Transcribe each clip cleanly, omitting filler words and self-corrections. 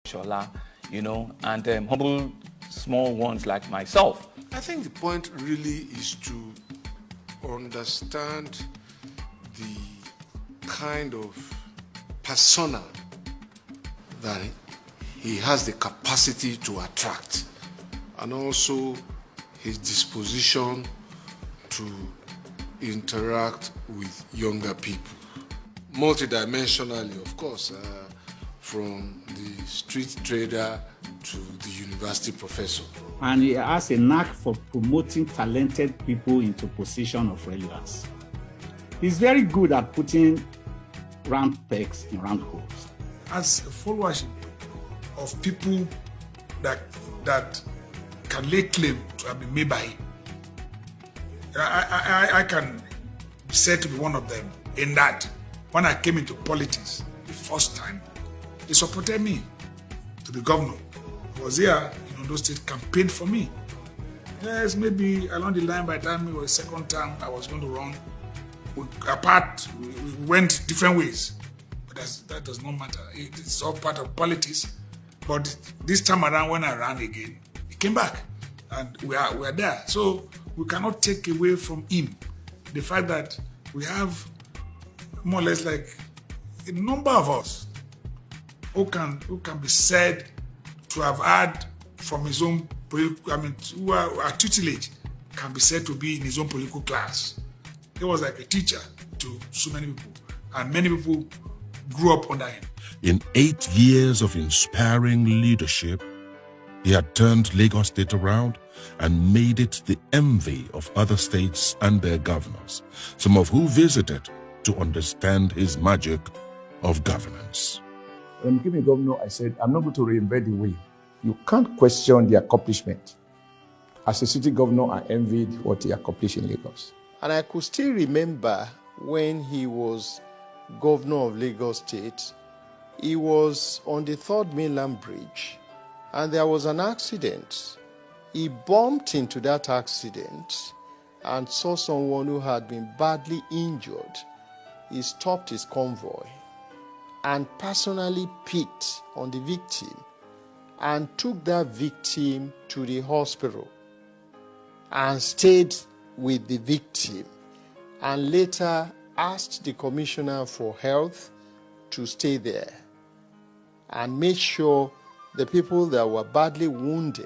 Fashola, and humble small ones like myself. I think the point really is to understand the kind of persona that he has the capacity to attract, and also his disposition to interact with younger people. Multidimensionally, of course, from the street trader to the university professor. And he has a knack for promoting talented people into position of relevance. He's very good at putting round pegs in round holes. As a followership of people that can lay claim to have been made by him, I can be said to be one of them in that when I came into politics the first time, they supported me to be governor. I was here in Ondo State, campaigned for me. Yes, maybe along the line by the time it was second term I was going to run, we went different ways. But that does not matter. It's all part of politics. But this time around when I ran again, he came back and we are there. So we cannot take away from him the fact that we have more or less like a number of us who can be said to have had from his own who are tutelage, can be said to be in his own political class. He was like a teacher to so many people, and many people grew up under him. In 8 years of inspiring leadership, he had turned Lagos State around and made it the envy of other states and their governors, some of who visited to understand his magic of governance. When he became a governor, I said, I'm not going to reinvent the wheel. You can't question the accomplishment. As a city governor, I envied what he accomplished in Lagos. And I could still remember when he was governor of Lagos State, he was on the 3rd Mainland Bridge, and there was an accident. He bumped into that accident and saw someone who had been badly injured. He stopped his convoy and personally picked on the victim and took that victim to the hospital and stayed with the victim, and later asked the Commissioner for Health to stay there and make sure the people that were badly wounded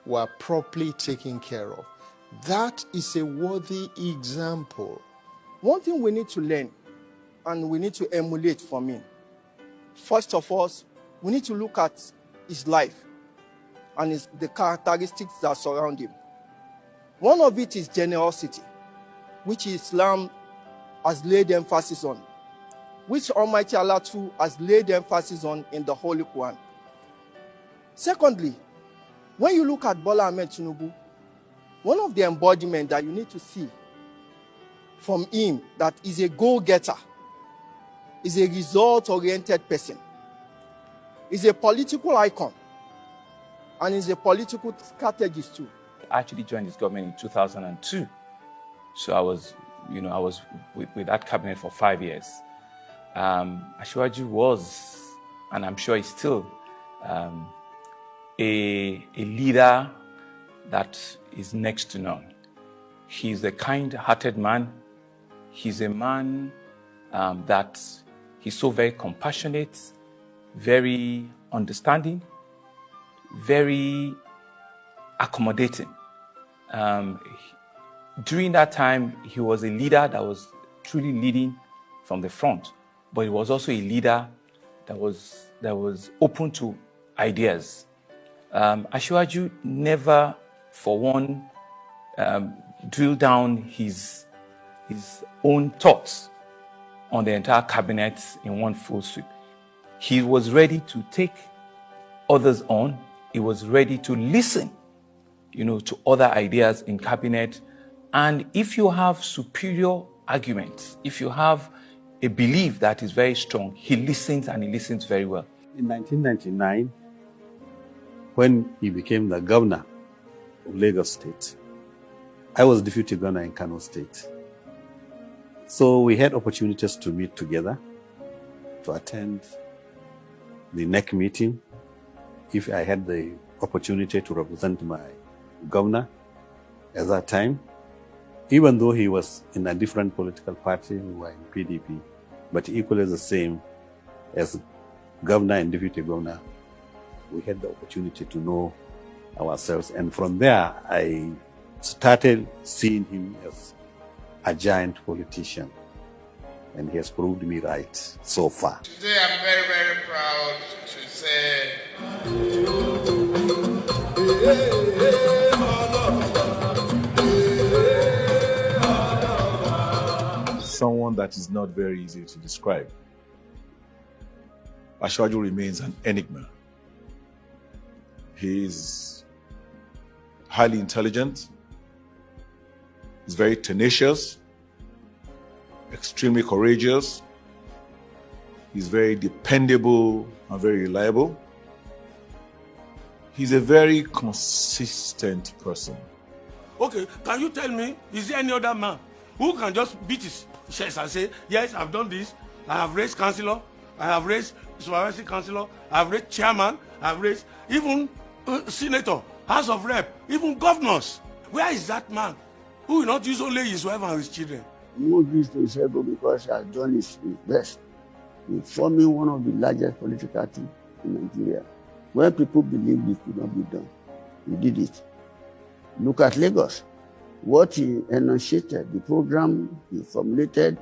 were properly taken care of. That is a worthy example. One thing we need to learn and we need to emulate from him. First of all, we need to look at his life and the characteristics that surround him. One of it is generosity, which Islam has laid emphasis on, which Almighty Allah too has laid emphasis on in the Holy Quran. Secondly, when you look at Bola Ahmed Tinunbu, one of the embodiments that you need to see from him that is a go-getter, is a result-oriented person, is a political icon, and is a political strategist too. I actually joined this government in 2002. So I was with that cabinet for 5 years. Asiwaju was, and I'm sure he's still, a leader that is next to none. He's a kind-hearted man. He's a man that he's so very compassionate, very understanding, very accommodating. During that time, he was a leader that was truly leading from the front, but he was also a leader that was open to ideas. Asiwaju never, for one, drilled down his own thoughts on the entire cabinet in one full sweep. He was ready to take others on. He was ready to listen, to other ideas in cabinet. And if you have superior arguments, if you have a belief that is very strong, he listens, and he listens very well. In 1999, when he became the governor of Lagos State, I was deputy governor in Kano State. So we had opportunities to meet together, to attend the NEC meeting, if I had the opportunity to represent my governor at that time, even though he was in a different political party, we were in PDP, but equally the same as governor and deputy governor, we had the opportunity to know ourselves. And from there, I started seeing him as a giant politician. And he has proved me right so far. Today I'm very, very proud to say someone that is not very easy to describe. Fashola remains an enigma. He is highly intelligent, he's very tenacious, extremely courageous, he's very dependable and very reliable. He's a very consistent person. Okay, can you tell me, is there any other man who can just beat his chest and say, yes, I've done this, I have raised councillor, I have raised supervisory councillor, I have raised chairman, I have raised even senator, house of rep, even governors. Where is that man who will not use only his wife and his children? He moved this to his ego because he has done his best in forming one of the largest political teams in Nigeria. When people believed it could not be done, he did it. Look at Lagos. What he enunciated, the program he formulated,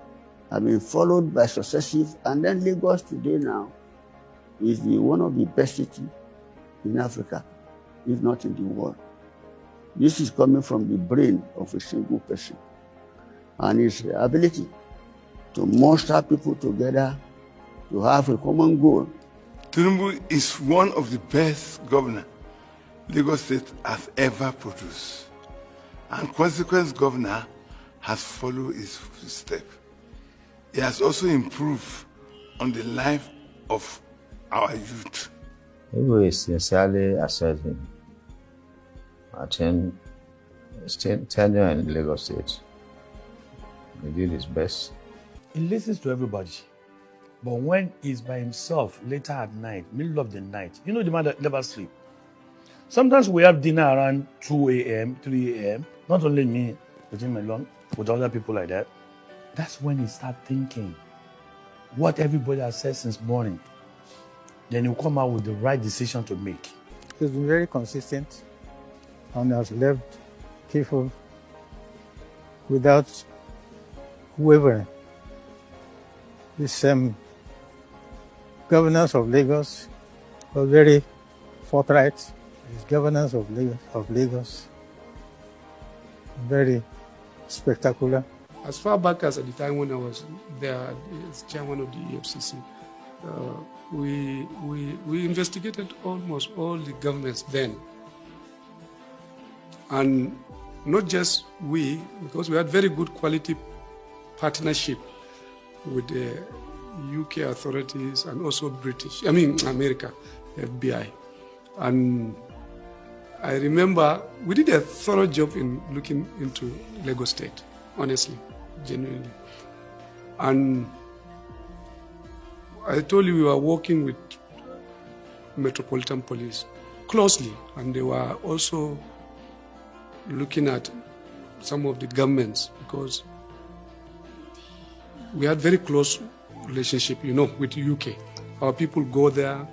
have been followed by successive, and then Lagos today now is one of the best cities in Africa, if not in the world. This is coming from the brain of a single person and his ability to muster people together to have a common goal. Tinunbu is one of the best governors Lagos State has ever produced. And consequent governor has followed his footsteps. He has also improved on the life of our youth. We sincerely assess him. I think his tenure in Lagos State, he did his best. He listens to everybody. But when he's by himself, later at night, middle of the night, you know the man that never sleeps. Sometimes we have dinner around 2 a.m., 3 a.m. Not only me, with him alone, with other people like that. That's when he starts thinking what everybody has said since morning. Then he'll come out with the right decision to make. He's been very consistent and has left people without wavering. These governors of Lagos were very forthright. His governance of Lagos, very spectacular. As far back as at the time when I was there as chairman of the EFCC, we investigated almost all the governments then. And not just we, because we had very good quality partnership with the UK authorities and also America, FBI. And I remember we did a thorough job in looking into Lagos State, honestly, genuinely. And I told you we were working with Metropolitan Police closely, and they were also looking at some of the governments because we had very close relationship, with the UK. Our people go there,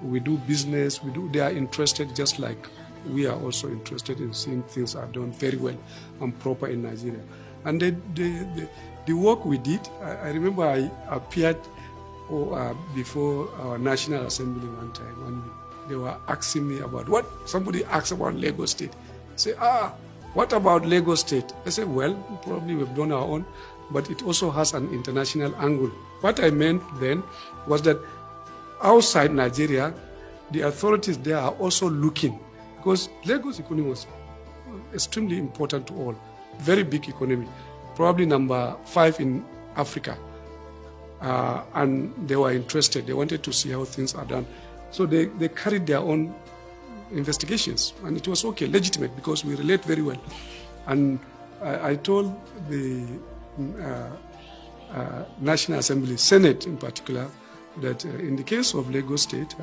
we do business, they are interested just like we are also interested in seeing things are done very well and proper in Nigeria. And the work we did, I remember I appeared before our National Assembly one time, and they were asking me about somebody asked about Lagos State. Say, what about Lagos State? I said, well, probably we've done our own, but it also has an international angle. What I meant then was that outside Nigeria, the authorities there are also looking, because Lagos economy was extremely important to all, very big economy, probably number 5 in Africa. And they were interested, they wanted to see how things are done. So they carried their own investigations, and it was okay, legitimate, because we relate very well. And I told the National Assembly, Senate in particular, that in the case of Lagos State,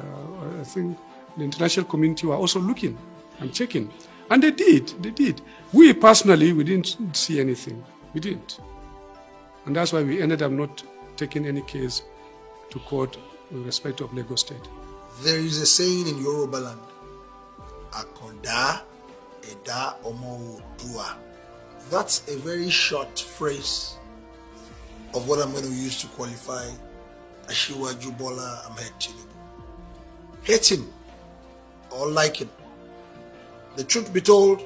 I think the international community were also looking and checking. And they did. We personally, we didn't see anything. We didn't. And that's why we ended up not taking any case to court with respect of Lagos State. There is a saying in Yoruba land, Akonda Eda Omo Dua. That's a very short phrase of what I'm going to use to qualify Asiwaju Bola Ahmed Tinunbu. Hate him or like him. The truth be told,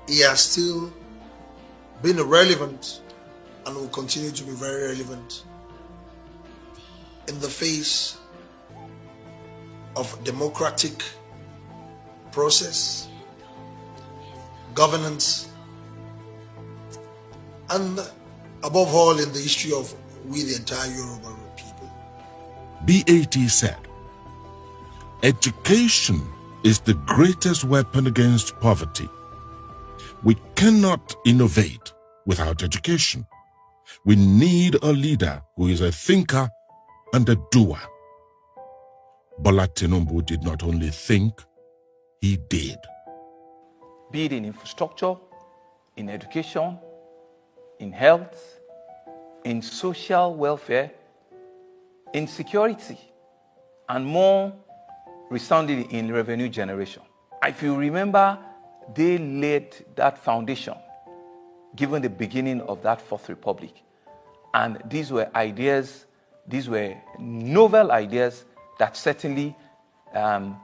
he has still been relevant and will continue to be very relevant in the face of democratic process, governance, and above all in the history of we the entire Yoruba people. BAT said, education is the greatest weapon against poverty. We cannot innovate without education. We need a leader who is a thinker and a doer. Bola Tinunbu did not only think, he did. Be it in infrastructure, in education, in health, in social welfare, in security, and more resoundingly in revenue generation. If you remember, they laid that foundation given the beginning of that Fourth Republic. And these were ideas, these were novel ideas that certainly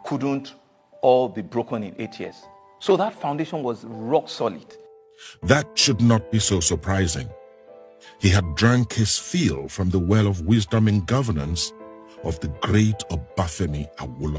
couldn't all be broken in 8 years. So that foundation was rock solid. That should not be so surprising. He had drank his fill from the well of wisdom and governance of the great Obafemi Awolowo.